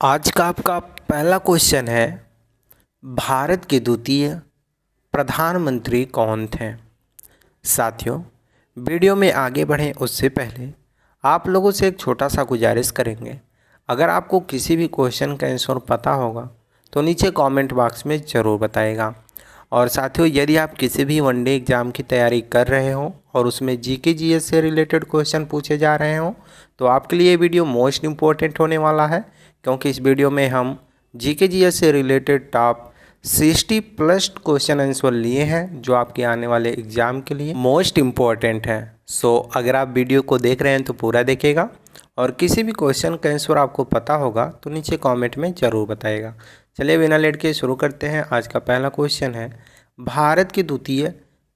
आज का आपका पहला क्वेश्चन है, भारत के द्वितीय प्रधानमंत्री कौन थे। साथियों, वीडियो में आगे बढ़ें उससे पहले आप लोगों से एक छोटा सा गुजारिश करेंगे। अगर आपको किसी भी क्वेश्चन का आंसर पता होगा तो नीचे कमेंट बॉक्स में ज़रूर बताएगा। और साथियों, यदि आप किसी भी वनडे एग्ज़ाम की तैयारी कर रहे हो और उसमें जीके जीएस से रिलेटेड क्वेश्चन पूछे जा रहे हो तो आपके लिए वीडियो मोस्ट इम्पोर्टेंट होने वाला है, क्योंकि इस वीडियो में हम जीके जीएस से रिलेटेड टॉप 60+ क्वेश्चन आंसर लिए हैं जो आपके आने वाले एग्ज़ाम के लिए मोस्ट इम्पॉर्टेंट है। सो अगर आप वीडियो को देख रहे हैं तो पूरा देखिएगा और किसी भी क्वेश्चन का आंसर आपको पता होगा तो नीचे कमेंट में ज़रूर बताइएगा। चलिए बिना लेट के शुरू करते हैं। आज का पहला क्वेश्चन है, भारत के द्वितीय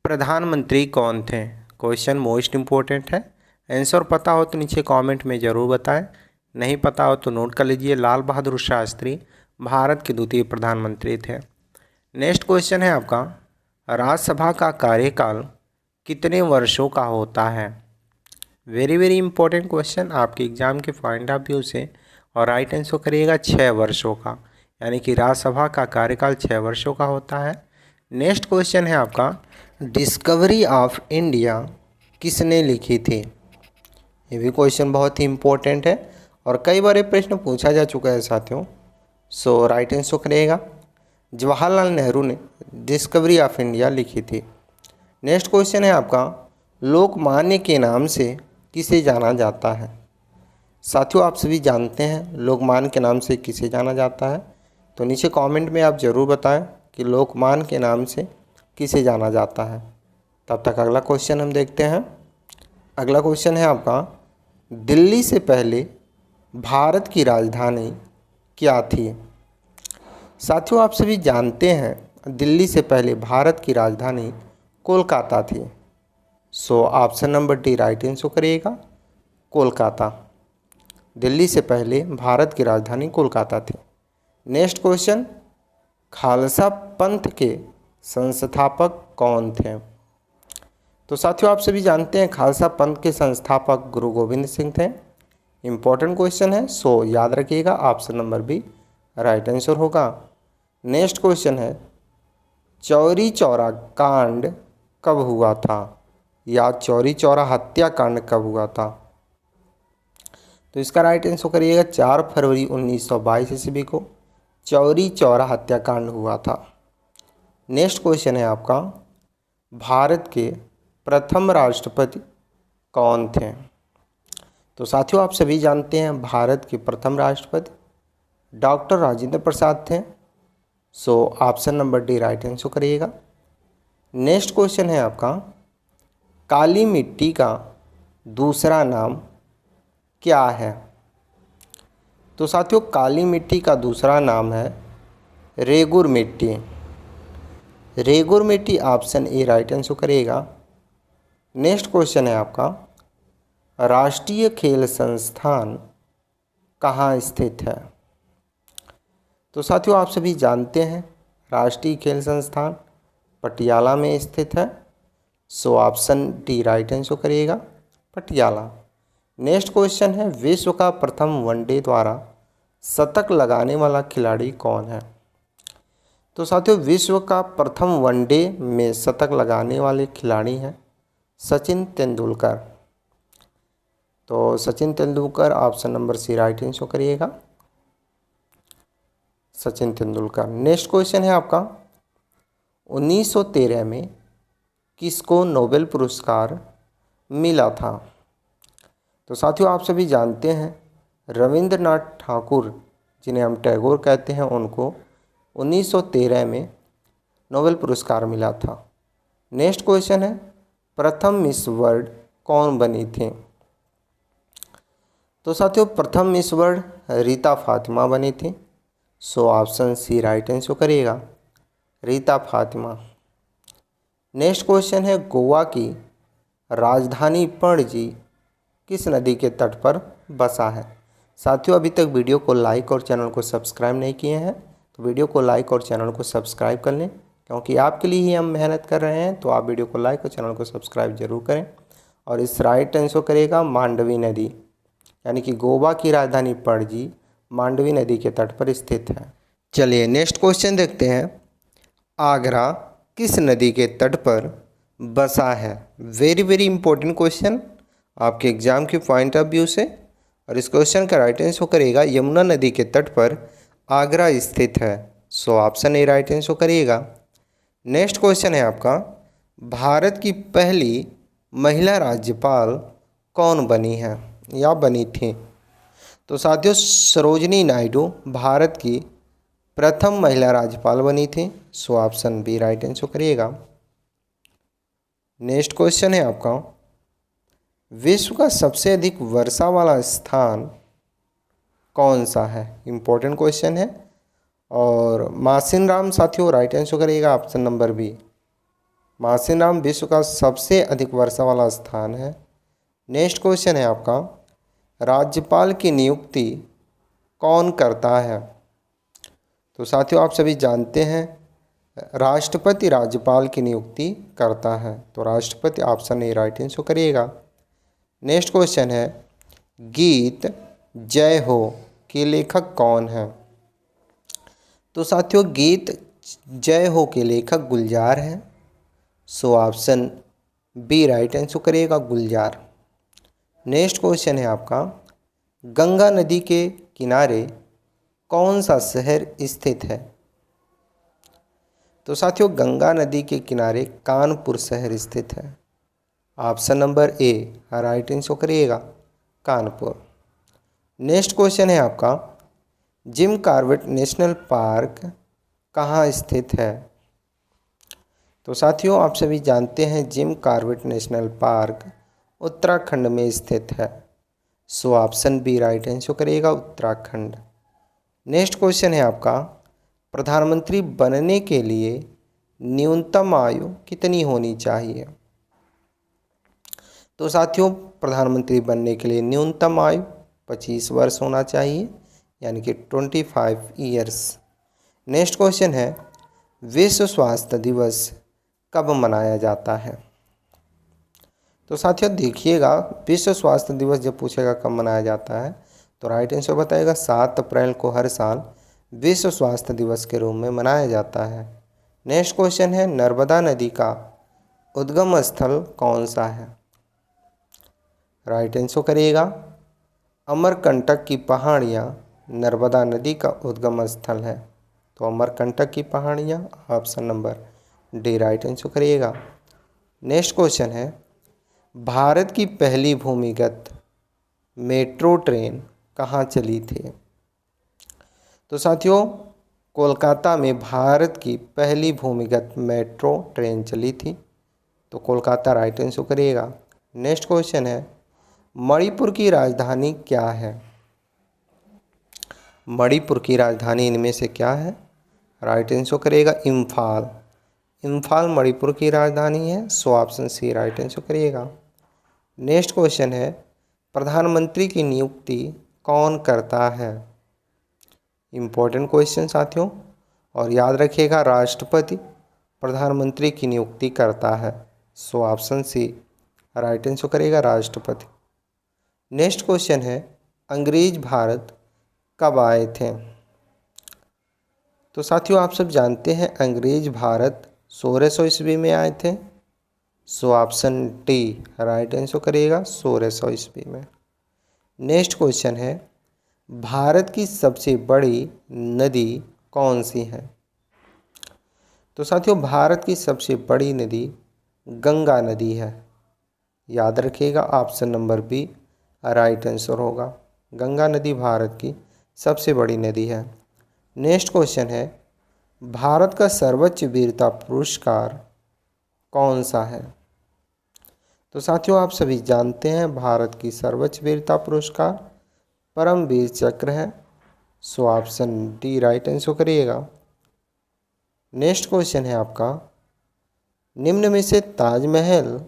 प्रधानमंत्री कौन थे। क्वेश्चन मोस्ट इम्पोर्टेंट है। आंसर पता हो तो नीचे कमेंट में ज़रूर बताएं, नहीं पता हो तो नोट कर लीजिए। लाल बहादुर शास्त्री भारत के द्वितीय प्रधानमंत्री थे। नेक्स्ट क्वेश्चन है आपका, राज्यसभा का कार्यकाल कितने वर्षों का होता है। वेरी वेरी इंपॉर्टेंट क्वेश्चन आपके एग्जाम के पॉइंट ऑफ व्यू से। और राइट आंसर करिएगा 6 वर्षों का, यानी कि राज्यसभा का कार्यकाल 6 वर्षों का होता है। नेक्स्ट क्वेश्चन है आपका, डिस्कवरी ऑफ इंडिया किसने लिखी थी। ये भी क्वेश्चन बहुत ही इंपॉर्टेंट है और कई बार ये प्रश्न पूछा जा चुका है साथियों। सो राइट आंसर करिएगा जवाहरलाल नेहरू ने डिस्कवरी ऑफ इंडिया लिखी थी। नेक्स्ट क्वेश्चन है आपका, लोकमान्य के नाम से किसे जाना जाता है। साथियों, आप सभी जानते हैं लोकमान्य के नाम से किसे जाना जाता है, तो नीचे कमेंट में आप ज़रूर बताएं कि लोकमान्य के नाम से किसे जाना जाता है। तब तक अगला क्वेश्चन हम देखते हैं। अगला क्वेश्चन है आपका, दिल्ली से पहले भारत की राजधानी क्या थी। साथियों, आप सभी जानते हैं दिल्ली से पहले भारत की राजधानी कोलकाता थी। So option number D right answer करिएगा, कोलकाता। दिल्ली से पहले भारत की राजधानी कोलकाता थी। नेक्स्ट क्वेश्चन, खालसा पंथ के संस्थापक कौन थे। तो साथियों, आप सभी जानते हैं खालसा पंथ के संस्थापक गुरु गोविंद सिंह थे। इम्पॉर्टेंट क्वेश्चन है, सो याद रखिएगा option number B right answer होगा। नेक्स्ट क्वेश्चन है, चौरी चौरा कांड कब हुआ था, या चौरी चौरा हत्याकांड कब हुआ था। तो इसका राइट आंसर करिएगा 4 फरवरी 1922 ईस्वी को चौरी चौरा हत्याकांड हुआ था। नेक्स्ट क्वेश्चन है आपका, भारत के प्रथम राष्ट्रपति कौन थे। तो साथियों, आप सभी जानते हैं भारत के प्रथम राष्ट्रपति डॉक्टर राजेंद्र प्रसाद थे। So option number D right answer करिएगा। नेक्स्ट क्वेश्चन है आपका, काली मिट्टी का दूसरा नाम क्या है। तो साथियों, काली मिट्टी का दूसरा नाम है रेगुर मिट्टी। रेगुर मिट्टी ऑप्शन ए राइट आंसर करिएगा। नेक्स्ट क्वेश्चन है आपका, राष्ट्रीय खेल संस्थान कहाँ स्थित है। तो साथियों, आप सभी जानते हैं राष्ट्रीय खेल संस्थान पटियाला में स्थित है। So option D right answer करिएगा, पटियाला। नेक्स्ट क्वेश्चन है, विश्व का प्रथम वनडे द्वारा शतक लगाने वाला खिलाड़ी कौन है। तो साथियों, विश्व का प्रथम वनडे में शतक लगाने वाले खिलाड़ी हैं सचिन तेंदुलकर। तो Sachin Tendulkar option number C right answer करिएगा, सचिन तेंदुलकर। नेक्स्ट क्वेश्चन है आपका, 1913 में किसको नोबेल पुरस्कार मिला था। तो साथियों, आप सभी जानते हैं रविंद्रनाथ ठाकुर, जिन्हें हम टैगोर कहते हैं, उनको 1913 में नोबेल पुरस्कार मिला था। नेक्स्ट क्वेश्चन है, प्रथम मिस वर्ल्ड कौन बनी थी। तो साथियों, प्रथम मिस वर्ल्ड रीता फातिमा बनी थी। So option C right answer करिएगा, रीता फातिमा। नेक्स्ट क्वेश्चन है, गोवा की राजधानी पणजी किस नदी के तट पर बसा है। साथियों, अभी तक वीडियो को लाइक और चैनल को सब्सक्राइब नहीं किए हैं तो वीडियो को लाइक और चैनल को सब्सक्राइब कर लें, क्योंकि आपके लिए ही हम मेहनत कर रहे हैं। तो आप वीडियो को लाइक और चैनल को सब्सक्राइब जरूर करें। और इस राइट आंसर करिएगा मांडवी नदी, यानी कि गोवा की राजधानी पणजी मांडवी नदी के तट पर स्थित है। चलिए नेक्स्ट क्वेश्चन देखते हैं। आगरा किस नदी के तट पर बसा है? वेरी वेरी इंपॉर्टेंट क्वेश्चन आपके एग्जाम के पॉइंट ऑफ व्यू से। और इस क्वेश्चन का राइट आंसर करेगा यमुना नदी के तट पर आगरा स्थित है। So option A right answer करिएगा। नेक्स्ट क्वेश्चन है आपका, भारत की पहली महिला राज्यपाल कौन बनी है या बनी थी? तो साथियों सरोजिनी नायडू भारत की प्रथम महिला राज्यपाल बनी थी। So option B right answer करिएगा। नेक्स्ट क्वेश्चन है आपका, विश्व का सबसे अधिक वर्षा वाला स्थान कौन सा है? इंपॉर्टेंट क्वेश्चन है। और मासिनराम साथियों राइट आंसर करिएगा ऑप्शन नंबर बी। मासिनराम विश्व का सबसे अधिक वर्षा वाला स्थान है। नेक्स्ट क्वेश्चन है आपका, राज्यपाल की नियुक्ति कौन करता है? तो साथियों आप सभी जानते हैं राष्ट्रपति राज्यपाल की नियुक्ति करता है। तो राष्ट्रपति ऑप्शन ए राइट आंसर करिएगा। नेक्स्ट क्वेश्चन है, गीत जय हो के लेखक कौन है? तो साथियों गीत जय हो के लेखक गुलजार हैं। So option B right answer करिएगा गुलजार। नेक्स्ट क्वेश्चन है आपका, गंगा नदी के किनारे कौन सा शहर स्थित है? तो साथियों गंगा नदी के किनारे कानपुर शहर स्थित है। Option number A right answer करिएगा कानपुर। नेक्स्ट क्वेश्चन है आपका, जिम कॉर्बेट नेशनल पार्क कहाँ स्थित है? तो साथियों आप सभी जानते हैं Jim Corbett National Park Uttarakhand में स्थित है। So option B right answer करिएगा उत्तराखंड। नेक्स्ट क्वेश्चन है आपका, प्रधानमंत्री बनने के लिए न्यूनतम आयु कितनी होनी चाहिए? तो साथियों प्रधानमंत्री बनने के लिए न्यूनतम आयु 25 वर्ष होना चाहिए, यानी कि 25 ईयर्स। नेक्स्ट क्वेश्चन है, विश्व स्वास्थ्य दिवस कब मनाया जाता है? तो साथियों देखिएगा विश्व स्वास्थ्य दिवस जब पूछेगा कब मनाया जाता है तो राइट आंसर बताएगा 7 अप्रैल को हर साल विश्व स्वास्थ्य दिवस के रूप में मनाया जाता है। नेक्स्ट क्वेश्चन है, नर्मदा नदी का उद्गम स्थल कौन सा है? राइट आंसर करिएगा अमरकंटक की पहाड़ियाँ नर्मदा नदी का उद्गम स्थल है। तो अमरकंटक की पहाड़ियाँ option number D right answer करिएगा। नेक्स्ट क्वेश्चन है, भारत की पहली भूमिगत मेट्रो ट्रेन कहाँ चली थी? तो साथियों कोलकाता में भारत की पहली भूमिगत मेट्रो ट्रेन चली थी। तो कोलकाता राइट आंसर करिएगा। नेक्स्ट क्वेश्चन है, मणिपुर की राजधानी क्या है? मणिपुर की राजधानी इनमें से क्या है? राइट आंसर करिएगा इम्फाल। इम्फाल मणिपुर की राजधानी है। So option C right answer करिएगा। नेक्स्ट क्वेश्चन है, प्रधानमंत्री की नियुक्ति कौन करता है? इम्पोर्टेंट क्वेश्चन साथियों, और याद रखिएगा राष्ट्रपति प्रधानमंत्री की नियुक्ति करता है। So option C right answer करिएगा राष्ट्रपति। नेक्स्ट क्वेश्चन है, अंग्रेज भारत कब आए थे? तो साथियों आप सब जानते हैं अंग्रेज भारत 1600 ईस्वी में आए थे। So option D right answer करिएगा 1600 ईस्वी में। नेक्स्ट क्वेश्चन है, भारत की सबसे बड़ी नदी कौन सी है? तो साथियों भारत की सबसे बड़ी नदी गंगा नदी है। याद रखिएगा option number B right answer होगा। गंगा नदी भारत की सबसे बड़ी नदी है। नेक्स्ट क्वेश्चन है, भारत का सर्वोच्च वीरता पुरस्कार कौन सा है? तो साथियों आप सभी जानते हैं भारत की सर्वोच्च वीरता पुरस्कार परमवीर चक्र है। So option D right answer करिएगा। नेक्स्ट क्वेश्चन है आपका, निम्न में से ताजमहल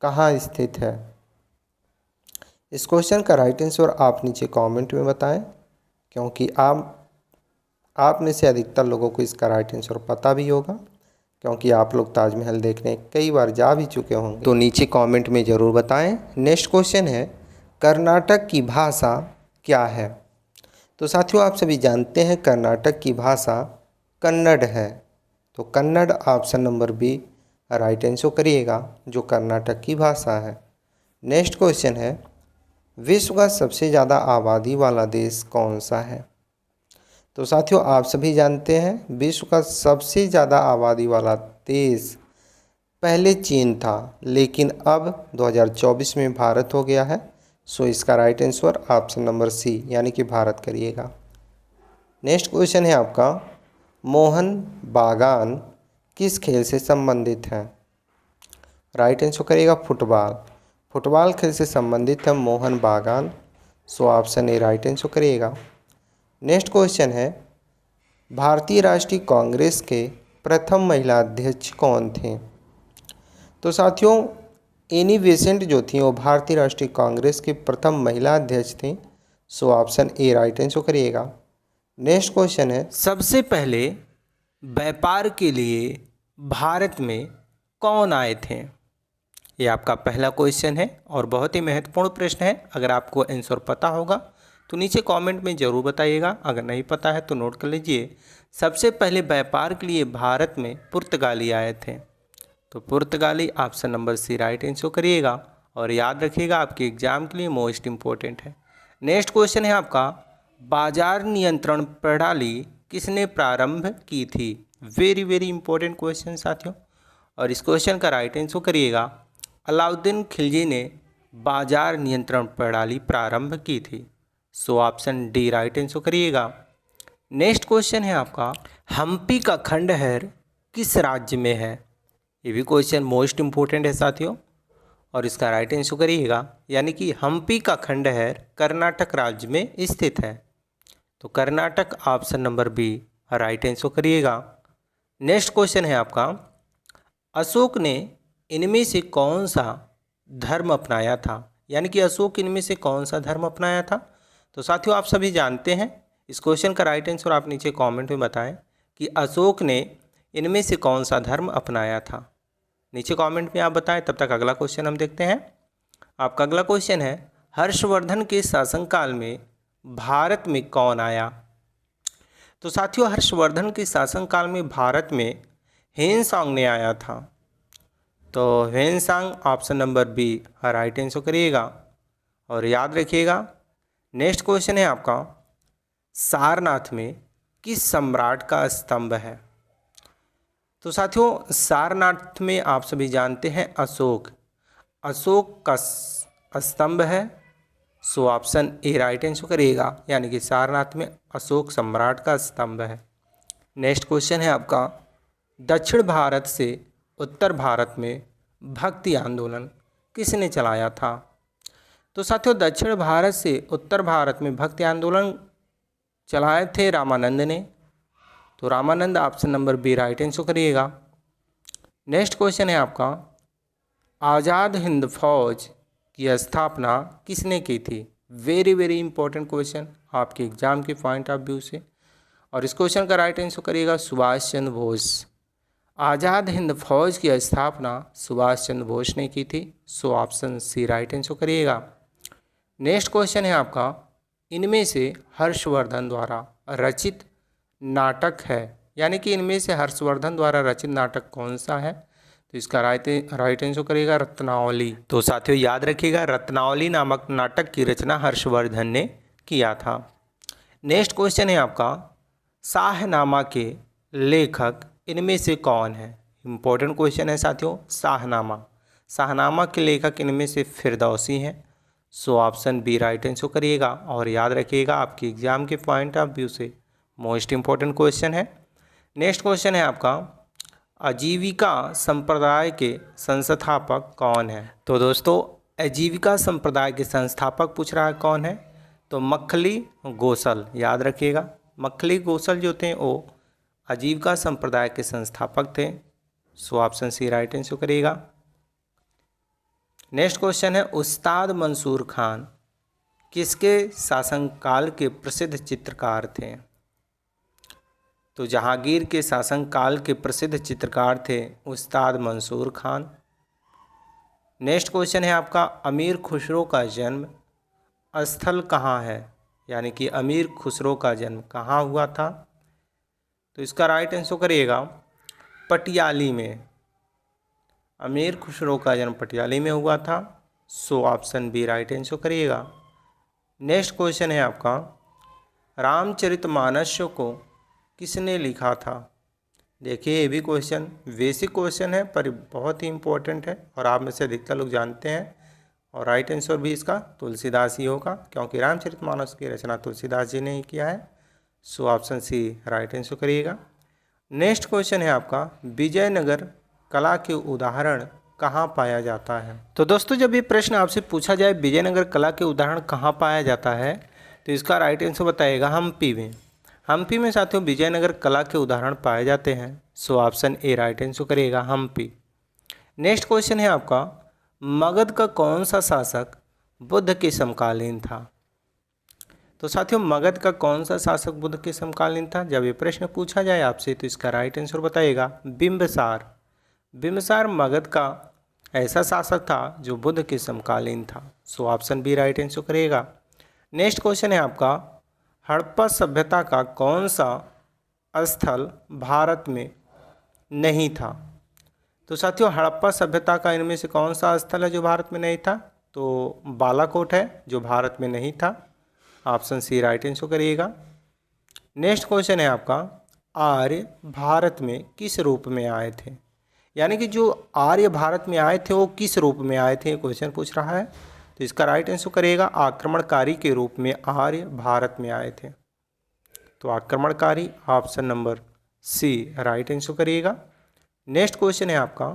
कहाँ स्थित है? इस क्वेश्चन का राइट आंसर आप नीचे कमेंट में बताएं, क्योंकि आप में से अधिकतर लोगों को इसका राइट आंसर पता भी होगा, क्योंकि आप लोग ताजमहल देखने कई बार जा भी चुके होंगे। तो नीचे कमेंट में ज़रूर बताएं। नेक्स्ट क्वेश्चन है, कर्नाटक की भाषा क्या है? तो साथियों आप सभी जानते हैं कर्नाटक की भाषा कन्नड़ है। तो Kannada option number B right answer करिएगा, जो कर्नाटक की भाषा है। नेक्स्ट क्वेश्चन है, विश्व का सबसे ज़्यादा आबादी वाला देश कौन सा है? तो साथियों आप सभी जानते हैं विश्व का सबसे ज़्यादा आबादी वाला देश पहले चीन था, लेकिन अब 2024 में भारत हो गया है। सो इसका right answer option number C यानी कि भारत करिएगा। नेक्स्ट क्वेश्चन है आपका, मोहन बागान किस खेल से संबंधित है? राइट आंसर करिएगा फुटबॉल। फुटबॉल खेल से संबंधित है मोहन बागान। So option A right answer करिएगा। नेक्स्ट क्वेश्चन है, भारतीय राष्ट्रीय कांग्रेस के प्रथम महिला अध्यक्ष कौन थे? तो साथियों एनी बेसेंट जो थी वो भारतीय राष्ट्रीय कांग्रेस की प्रथम महिला अध्यक्ष थी। So option A right answer करिएगा। नेक्स्ट क्वेश्चन है, सबसे पहले व्यापार के लिए भारत में कौन आए थे? ये आपका पहला क्वेश्चन है और बहुत ही महत्वपूर्ण प्रश्न है। अगर आपको आंसर पता होगा तो नीचे कमेंट में ज़रूर बताइएगा, अगर नहीं पता है तो नोट कर लीजिए। सबसे पहले व्यापार के लिए भारत में पुर्तगाली आए थे। तो पुर्तगाली option number C right answer करिएगा और याद रखिएगा आपके एग्जाम के लिए मोस्ट इम्पोर्टेंट है। नेक्स्ट क्वेश्चन है आपका, बाजार नियंत्रण प्रणाली किसने प्रारंभ की थी? वेरी वेरी इंपॉर्टेंट क्वेश्चन साथियों, और इस क्वेश्चन का राइट आंसर करिएगा अलाउद्दीन खिलजी ने बाजार नियंत्रण प्रणाली प्रारंभ की थी। So option D right answer करिएगा। नेक्स्ट क्वेश्चन है आपका, हम्पी का खंडहर किस राज्य में है? ये भी क्वेश्चन मोस्ट इम्पोर्टेंट है साथियों, और इसका राइट आंसर करिएगा, यानी कि हम्पी का खंडहर कर्नाटक राज्य में स्थित है। तो Karnataka option number B right answer करिएगा। नेक्स्ट क्वेश्चन है आपका, अशोक ने इनमें से कौन सा धर्म अपनाया था? यानी कि अशोक इनमें से कौन सा धर्म अपनाया था? तो साथियों आप सभी जानते हैं, इस क्वेश्चन का राइट आंसर आप नीचे कमेंट में बताएं कि अशोक ने इनमें से कौन सा धर्म अपनाया था। नीचे कमेंट में आप बताएं। तब तक अगला क्वेश्चन हम देखते हैं। आपका अगला क्वेश्चन है, हर्षवर्धन के शासनकाल में भारत में कौन आया? तो साथियों हर्षवर्धन के शासनकाल में भारत में ह्वेनसांग ने आया था। तो Hiuen Tsang option number B right answer करिएगा और याद रखिएगा। नेक्स्ट क्वेश्चन है आपका, सारनाथ में किस सम्राट का स्तंभ है? तो साथियों सारनाथ में आप सभी जानते हैं अशोक का स्तंभ है। So option A right answer करिएगा, यानी कि सारनाथ में अशोक सम्राट का स्तंभ है। नेक्स्ट क्वेश्चन है आपका, दक्षिण भारत से उत्तर भारत में भक्ति आंदोलन किसने चलाया था? तो साथियों दक्षिण भारत से उत्तर भारत में भक्ति आंदोलन चलाए थे रामानंद ने। तो Ramanand option number B right answer करिएगा। नेक्स्ट क्वेश्चन है आपका, आज़ाद हिंद फौज की स्थापना किसने की थी? वेरी वेरी इंपॉर्टेंट क्वेश्चन आपके एग्जाम के पॉइंट ऑफ व्यू से, और इस क्वेश्चन का राइट आंसर करिएगा सुभाष चंद्र बोस। आज़ाद हिंद फौज की स्थापना सुभाष चंद्र बोस ने की थी। So option C right answer करिएगा। नेक्स्ट क्वेश्चन है आपका, इनमें से हर्षवर्धन द्वारा रचित नाटक है, यानी कि इनमें से हर्षवर्धन द्वारा रचित नाटक कौन सा है? तो इसका राइट आंसर करिएगा रत्नावली। तो साथियों याद रखिएगा रत्नावली नामक नाटक की रचना हर्षवर्धन ने किया था। नेक्स्ट क्वेश्चन है आपका, शाहनामा के लेखक इनमें से कौन है? इंपॉर्टेंट क्वेश्चन है साथियों। शाहनामा के लेखक इनमें से फिरदौसी हैं। So option B right answer करिएगा और याद रखिएगा आपके एग्जाम के पॉइंट ऑफ व्यू से मोस्ट इम्पोर्टेंट क्वेश्चन है। नेक्स्ट क्वेश्चन है आपका, आजीविका संप्रदाय के संस्थापक कौन है? तो दोस्तों आजीविका संप्रदाय के संस्थापक पूछ रहा है कौन है? तो मक्खली गोसल, याद रखिएगा मक्खली गोसल जो थे वो आजीविका संप्रदाय के संस्थापक थे। So option C right answer करिएगा। नेक्स्ट क्वेश्चन है, उस्ताद मंसूर खान किसके शासनकाल के प्रसिद्ध चित्रकार थे? तो जहांगीर के शासनकाल के प्रसिद्ध चित्रकार थे उस्ताद मंसूर खान। नेक्स्ट क्वेश्चन है आपका, अमीर खुसरो का जन्म स्थल कहाँ है? यानी कि अमीर खुसरो का जन्म कहाँ हुआ था? तो इसका राइट आंसर करिएगा पटियाली में। अमीर खुसरो का जन्म पटियाली में हुआ था। So option B right answer करिएगा। नेक्स्ट क्वेश्चन है आपका, रामचरितमानस को किसने लिखा था? देखिए ये भी क्वेश्चन बेसिक क्वेश्चन है पर बहुत ही इम्पोर्टेंट है और आप में से अधिकतर लोग जानते हैं। और राइट आंसर भी इसका तुलसीदास ही होगा, क्योंकि रामचरितमानस की रचना तुलसीदास जी ने ही किया है। So option C right answer करिएगा। नेक्स्ट क्वेश्चन है आपका, विजयनगर कला के उदाहरण कहाँ पाया जाता है? तो दोस्तों जब ये प्रश्न आपसे पूछा जाए विजयनगर कला के उदाहरण कहाँ पाया जाता है, तो इसका राइट आंसर बताइएगा हम्पी में। हम्पी में साथियों विजयनगर कला के उदाहरण पाए जाते हैं। So option A right answer करिएगा हम्पी। नेक्स्ट क्वेश्चन है आपका, मगध का कौन सा शासक बुद्ध के समकालीन था? तो साथियों मगध का कौन सा शासक बुद्ध के समकालीन था? जब ये प्रश्न पूछा जाए आपसे तो इसका राइट आंसर बताइएगा बिंबिसार। बिंबिसार मगध का ऐसा शासक था जो बुद्ध के समकालीन था। So option B right answer करिएगा। नेक्स्ट क्वेश्चन है आपका, हड़प्पा सभ्यता का कौन सा स्थल भारत में नहीं था? तो साथियों हड़प्पा सभ्यता का इनमें से कौन सा स्थल है जो भारत में नहीं था? तो बालाकोट है जो भारत में नहीं था। ऑप्शन सी राइट आंसर करिएगा। नेक्स्ट क्वेश्चन है आपका, आर्य भारत में किस रूप में आए थे? यानी कि जो आर्य भारत में आए थे वो किस रूप में आए थे, क्वेश्चन पूछ रहा है। तो इसका राइट आंसर करिएगा आक्रमणकारी के रूप में आर्य भारत में आए थे। तो आक्रमणकारी option number C right answer करिएगा। नेक्स्ट क्वेश्चन है आपका,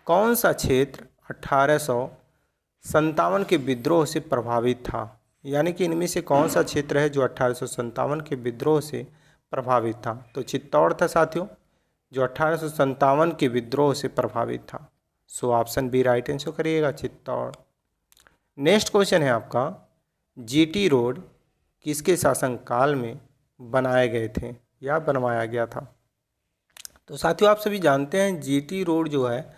कौन सा क्षेत्र 1857 के विद्रोह से प्रभावित था? यानी कि इनमें से कौन सा क्षेत्र है जो 1857 के विद्रोह से प्रभावित था? तो चित्तौड़ था साथियों, जो 1857 के विद्रोह से प्रभावित था। So option B right answer करिएगा चित्तौड़। नेक्स्ट क्वेश्चन है आपका, जीटी रोड किसके शासनकाल में बनाए गए थे या बनवाया गया था? तो साथियों आप सभी जानते हैं जीटी रोड जो है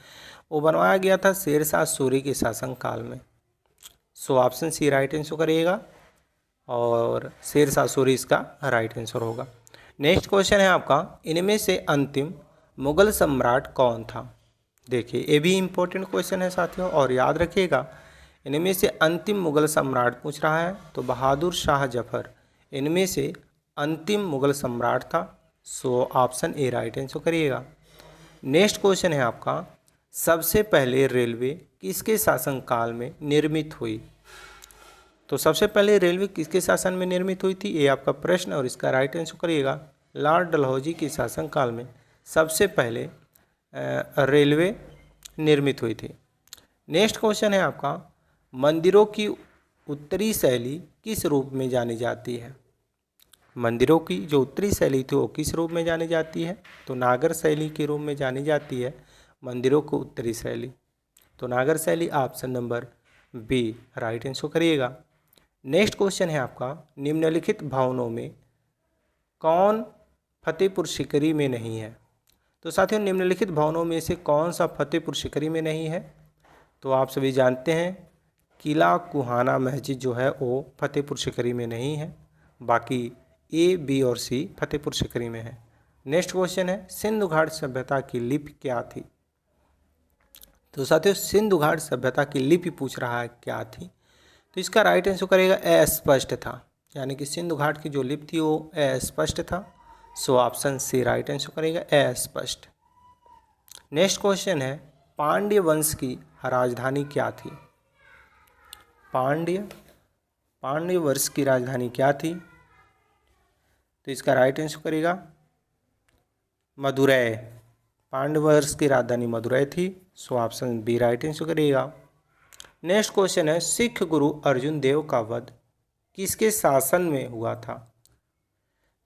वो बनवाया गया था शेरशाह सूरी के शासनकाल में। So option C right answer करिएगा और शेरशाह सूरी इसका राइट आंसर होगा। नेक्स्ट क्वेश्चन है आपका, इनमें से अंतिम मुगल सम्राट कौन था? देखिए ये भी इम्पोर्टेंट क्वेश्चन है साथियों और याद रखिएगा, इनमें से अंतिम मुगल सम्राट पूछ रहा है तो बहादुर शाह जफर इनमें से अंतिम मुगल सम्राट था। So option A right answer करिएगा। नेक्स्ट क्वेश्चन है आपका, सबसे पहले रेलवे किसके शासनकाल में निर्मित हुई? तो सबसे पहले रेलवे किसके शासन में निर्मित हुई थी, ये आपका प्रश्न और इसका राइट आंसर करिएगा लॉर्ड डलहौजी के शासनकाल में सबसे पहले रेलवे निर्मित हुई थी। नेक्स्ट क्वेश्चन है आपका, मंदिरों की उत्तरी शैली किस रूप में जानी जाती है? मंदिरों की जो उत्तरी शैली थी वो किस रूप में जानी जाती है? तो नागर शैली के रूप में जानी जाती है मंदिरों को उत्तरी शैली। तो नागर शैली option number B right answer करिएगा। नेक्स्ट क्वेश्चन है आपका, निम्नलिखित भवनों में कौन फतेहपुर सीकरी में नहीं है? तो साथियों निम्नलिखित भवनों में से कौन सा फतेहपुर सीकरी में नहीं है? तो आप सभी जानते हैं किला कुहाना मस्जिद जो है वो फतेहपुर सीकरी में नहीं है, बाकी ए बी और सी फतेहपुर सीकरी में है। नेक्स्ट क्वेश्चन है, सिंधु घाट सभ्यता की लिपि क्या थी? तो साथियों सिंधु घाट सभ्यता की लिपि पूछ रहा है क्या थी, तो इसका राइट आंसर करेगा अस्पष्ट था, यानी कि सिंधु घाट की जो लिपि थी वो अस्पष्ट था। So option C right answer करेगा अस्पष्ट। नेक्स्ट क्वेश्चन है, पांड्य वंश की राजधानी क्या थी? पांड्य वंश की राजधानी क्या थी? तो इसका राइट आंसर करेगा मदुरै। पांड्य वंश की राजधानी मदुरै थी। So option B right answer करिएगा। नेक्स्ट क्वेश्चन है, सिख गुरु अर्जुन देव का वध किसके शासन में हुआ था?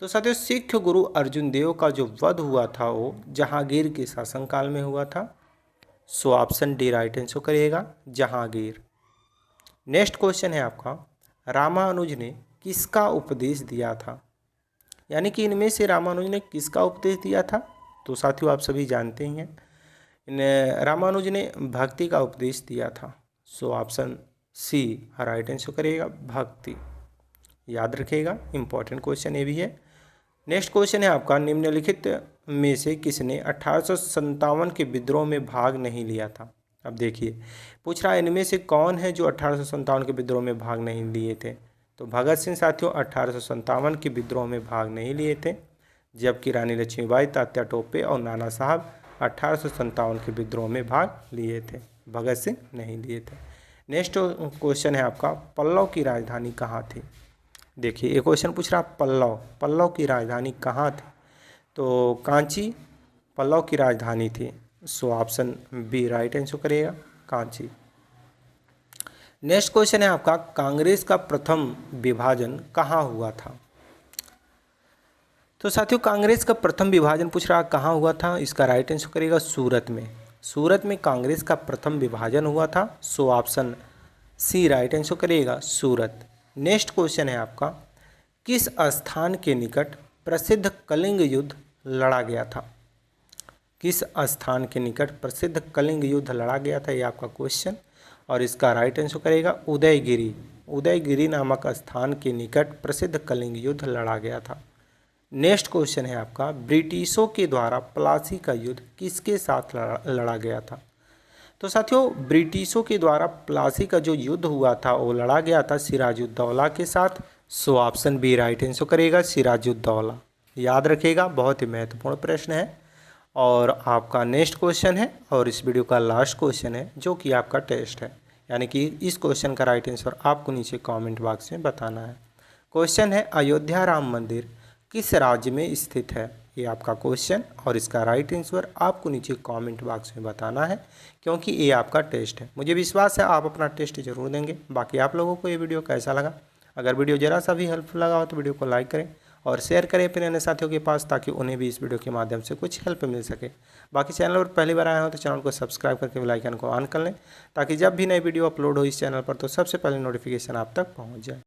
तो साथियों सिख गुरु अर्जुन देव का जो वध हुआ था वो जहांगीर के शासनकाल में हुआ था। So option D right answer करिएगा जहांगीर। नेक्स्ट क्वेश्चन है आपका, रामानुज ने किसका उपदेश दिया था? यानी कि इनमें से रामानुज ने किसका उपदेश दिया था? तो साथियों आप सभी जानते ही हैं रामानुज ने भक्ति का उपदेश दिया था। So option C right answer करिएगा भक्ति। याद रखिएगा, इंपॉर्टेंट क्वेश्चन ये भी है। नेक्स्ट क्वेश्चन है आपका, निम्नलिखित में से किसने 1857 के विद्रोह में भाग नहीं लिया था। अब देखिए पूछ रहा है इनमें से कौन है जो 1857 के विद्रोह में भाग नहीं लिए थे। तो भगत सिंह साथियों 1857 के विद्रोह में भाग नहीं लिए थे, जबकि रानी लक्ष्मीबाई, तात्या टोपे और नाना साहब 1857 के विद्रोह में भाग लिए थे। भगत सिंह नहीं लिए थे। नेक्स्ट क्वेश्चन है आपका, पल्लव की राजधानी कहाँ थी। देखिए ये क्वेश्चन पूछ रहा पल्लव की राजधानी कहाँ थी। तो कांची पल्लव की राजधानी थी। So option B right answer करेगा, कांची। नेक्स्ट क्वेश्चन है आपका, कांग्रेस का प्रथम विभाजन कहाँ हुआ था। तो साथियों कांग्रेस का प्रथम विभाजन पूछ रहा कहाँ हुआ था। इसका राइट आंसर करेगा सूरत में। सूरत में कांग्रेस का प्रथम विभाजन हुआ था। So option C right answer करेगा, सूरत। नेक्स्ट क्वेश्चन है आपका, किस स्थान के निकट प्रसिद्ध कलिंग युद्ध लड़ा गया था। किस स्थान के निकट प्रसिद्ध कलिंग युद्ध लड़ा गया था, ये आपका क्वेश्चन। और इसका राइट आंसर करेगा उदयगिरी। उदयगिरी नामक स्थान के निकट प्रसिद्ध कलिंग युद्ध लड़ा गया था। नेक्स्ट क्वेश्चन है आपका, ब्रिटिशों के द्वारा प्लासी का युद्ध किसके साथ लड़ा गया था। तो साथियों ब्रिटिशों के द्वारा प्लासी का जो युद्ध हुआ था वो लड़ा गया था सिराजुद्दौला के साथ। So option B right answer करेगा, सिराजुद्दौला। याद रखिएगा, बहुत ही महत्वपूर्ण प्रश्न है। और आपका नेक्स्ट क्वेश्चन है और इस वीडियो का लास्ट क्वेश्चन है जो कि आपका टेस्ट है, यानी कि इस क्वेश्चन का राइट आंसर आपको नीचे कमेंट बॉक्स में बताना है। क्वेश्चन है, अयोध्या राम मंदिर किस राज्य में स्थित है। ये आपका क्वेश्चन और इसका राइट आंसर आपको नीचे कमेंट बॉक्स में बताना है, क्योंकि ये आपका टेस्ट है। मुझे विश्वास है आप अपना टेस्ट जरूर देंगे। बाकी आप लोगों को ये वीडियो कैसा लगा, अगर वीडियो ज़रा सा भी हेल्पफुल लगा हो तो वीडियो को लाइक करें और शेयर करें अपने अन्य साथियों के पास, ताकि उन्हें भी इस वीडियो के माध्यम से कुछ हेल्प मिल सके। बाकी चैनल पर पहली बार आए हो तो चैनल को सब्सक्राइब करके बेल आइकन को ऑन कर लें, ताकि जब भी नई वीडियो अपलोड हो इस चैनल पर तो सबसे पहले नोटिफिकेशन आप तक पहुँच जाए।